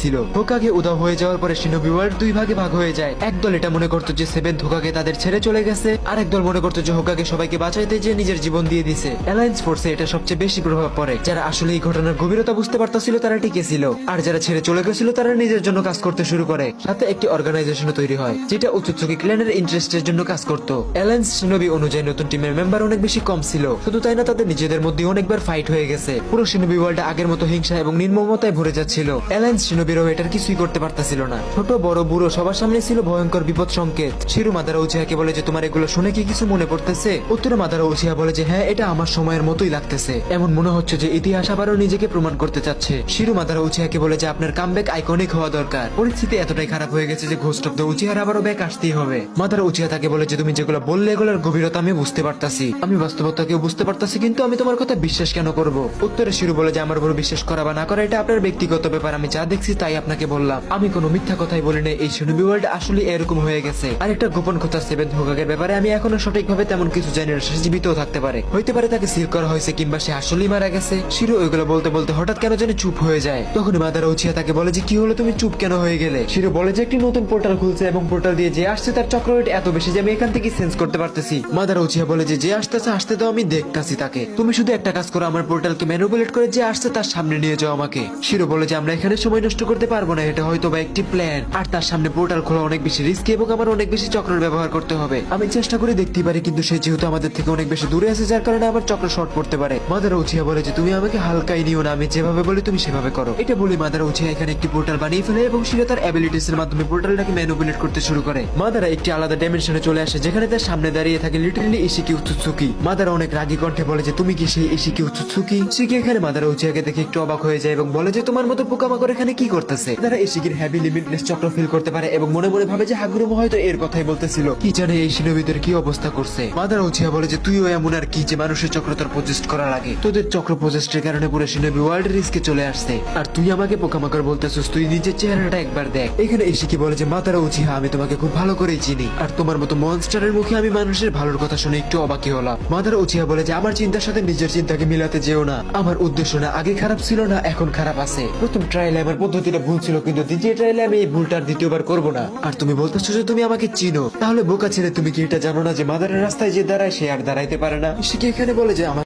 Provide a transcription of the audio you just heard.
ছিল। হোকাগে উধাও হয়ে যাওয়ার পরে শিনোবি ওয়ার্ল্ড দুই ভাগে ভাগ হয়ে যায়। একদল এটা মনে করতো যে সেভেন্থ হোকাগে তাদের ছেড়ে চলে গেছে, আর একদল মনে করতো যে হোকাগে সবাইকে বাঁচাইতে যে নিজের জীবন দিয়ে দিছে। অ্যালায়েন্স ফোর্সে এটা সবচেয়ে বেশি প্রভাব পড়ে। যারা আসলে এই ঘটনার গভীরতা বুঝতে পারতাছিল তারা টিকে ছিল, আর যারা ছেড়ে চলে গেছিল তারা নিজের জন্য কাজ করতে শুরু করে। সাথে একটি অর্গানাইজেশন তৈরি হয় যেটা উচুৎসুকি ক্ল্যানের ইন্টারেস্টের জন্য কাজ করত। অ্যালায়েন্স শিনোবি অনুযায়ী নতুন টিমের মেম্বার অনেক বেশি কম ছিল। শুধু তাই না, তাদের নিজেদের মধ্যে অনেকবার ফাইট হয়ে গেছে। পুরো শিনোবি ওয়ার্ল্ড আগের মতো হিংসা এবং নির্মমতায় ভরে যাচ্ছিল। অ্যালায়েন্স শিনোবিরাও এটার কিছুই করতে পারতাছিল না। ছোট বড় বুড়ো সবার সামনে ছিল ভয়ঙ্কর বিপদ সংকেত। শিরু মাদারা উচিহাকে বলে যে তোমার এগুলো শুনে কি কিছু মনে পড়তেছে? উত্তরে মাদারা উচিহা বলে যে হ্যাঁ, এটা আমার সময়ের মতোই লাগতেছে। এমন মনে হচ্ছে যে ইতিহাস আবারও নিজেকে প্রমাণ করতে চাচ্ছে। শিরু মাদারা উচিহাকে বলে যে আপনার কামব্যাক আইকনিক হওয়া দরকার। পরিস্থিতি এতটাই খারাপ হয়ে গেছে যে ঘোস্ট অফ দ্য উচিহার আবারও ব্যাক আসতেই হবে। মাদারা উচিহা তাকে বলে যে তুমি যেগুলো বললে এগুলোর গভীরতা আমি বুঝতে পারতাছি, আমি বাস্তবতাকেও বুঝতে পারতাছি, কিন্তু আমি তোমার কথা বিশ্বাস কেন করব? উত্তরে শিরু বলে যে আমার উপর বিশ্বাস করা বা না করা এটা আপনার ব্যক্তিগত ব্যাপার, আমি যা দেখছি তাই আপনাকে বললাম। আমি কোনো মিথ্যা কথাই বলি না। এই শিনোবি ওয়ার্ল্ড আসলে এরকম হয়ে গেছে। আর একটা গোপন কথা, সেভেন্থ হোকাগের ব্যাপারে আমি এখনো সঠিকভাবে তেমন কিছু জানি না। সে জীবিতও থাকতে পারে, হইতে পারে তাকে সিল করা হয়েছে, কিংবা সে আসলেই মারা গেছে। শিরু ওইগুলো বলতে বলতে হঠাৎ কেন জানি চুপ হয়ে যায়। তখন মাদারা উচিহা তাকে বলে যে কি হলো, তুমি চুপ কেন হয়ে গেলে? শিরু বলে যে একটি নতুন পোর্টাল খুলছে এবং পোর্টাল দিয়ে যে আসছে তার চক্ররেট এত বেশি যে আমি এখান থেকে সেন্স করতে পারতেছি। মাদারা উচিহা বলে যে আসতেছে আসতে তো আমি দেখতাছি তাকে, তুমি শুধু একটা কাজ করো, আমার পোর্টালকে ম্যানিপুলেট করে যে আসছে তার সামনে নিয়ে যাও আমাকে। শিরু বলে যে আমরা এখানে সময় নষ্ট করতে পারবো না, এটা হয়তো বা একটি প্ল্যান, আর তার সামনে পোর্টাল খোলা অনেক বেশি রিস্কি এবং আমার অনেক বেশি চক্রের ব্যবহার করতে হবে। আমি চেষ্টা করে দেখতে পারি, কিন্তু সে যেহেতু আমাদের থেকে অনেক বেশি দূরে আছে যার কারণে আমার চক্র শর্ট পড়তে পারে। মাদারা উচিহা বলে যে তুমি আমাকে হালকাই নিও না, আমি যেভাবে বলি তুমি সেভাবে করো। এটা বলে মাদারা উচিহা এখানে একটি পোর্টাল বানিয়ে ফেলে এবং শিরু তার অ্যাবিলিটিস এর মাধ্যমে পোর্টালটাকে ম্যানিপুলেট করতে শুরু করে। মাদারা একটি আলাদা ডাইমেনশনে চলে আসে যেখানে তার সামনে দাঁড়িয়ে থাকে লিটারালি ইশিকি উৎসুকি। মাদারা অনেক রাগী কণ্ঠে বলে যে তুমি কি সেই ইশিকি উৎসুকি? শিকি এখানে মাদারা উচিহাকে দেখে একটু অবাক হয়ে যায় এবং বলে যে তোমার মতো পোকামাকড় এখানে কি করতেছে? তারা ইশিকির হ্যাভি লিমিটলেস চক্র ফিল করতে পারে এবং মনে মনে ভাবে যে হাগুরুমো হয়তো এর কথাই বলতেছিল। কি জানে এই শিনোবিদের কি অবস্থা করছে। মাদারা উচিহা বলে যে তুইও এমন আর কি যে মানুষের চক্র তোর প্রজেস্ট করা লাগে। তোদের চক্র প্রজেস্টের কারণে পুরো শিনোবি ওয়ার্ল্ড রিস্কে চলে আসছে, আর তুই আমাকে পোকামাকড় বলতেছিস? তুই নিজের চেহারাটা একবার দেখ। এখানে ইশিকি বলে যে মাদারা উচিহা আমি তোমাকে খুব ভালো করেই চিনি, আর তোমার মতো মনস্টারের মুখে আমি মানুষের ভালোর কথা শুনে একটু অবাকই হলাম। মাদারা উচিহা বলে যে আমার চিন্তার সাথে নিজের চিন্তাকে মিলাতে যেও না। আমার উদ্দেশ্য না আগে খারাপ ছিল না এখন খারাপ আছে। প্রথম ট্রায়ালে আমার পদ্ধতিটা ভুল ছিল, কিন্তু দ্বিতীয় ট্রায়ালে আমি এই ভুলটা আর দ্বিতীয়বার করবো না। আর তুমি বলতেছো যে তুমি আমাকে চিনো, তাহলে বোকা ছেলে তুমি কি এটা জানো না যে মাদারের রাস্তায় যে দাঁড়ায় সে আর দাঁড়াইতে পারে না? সে কি এখানে বলে যে আমার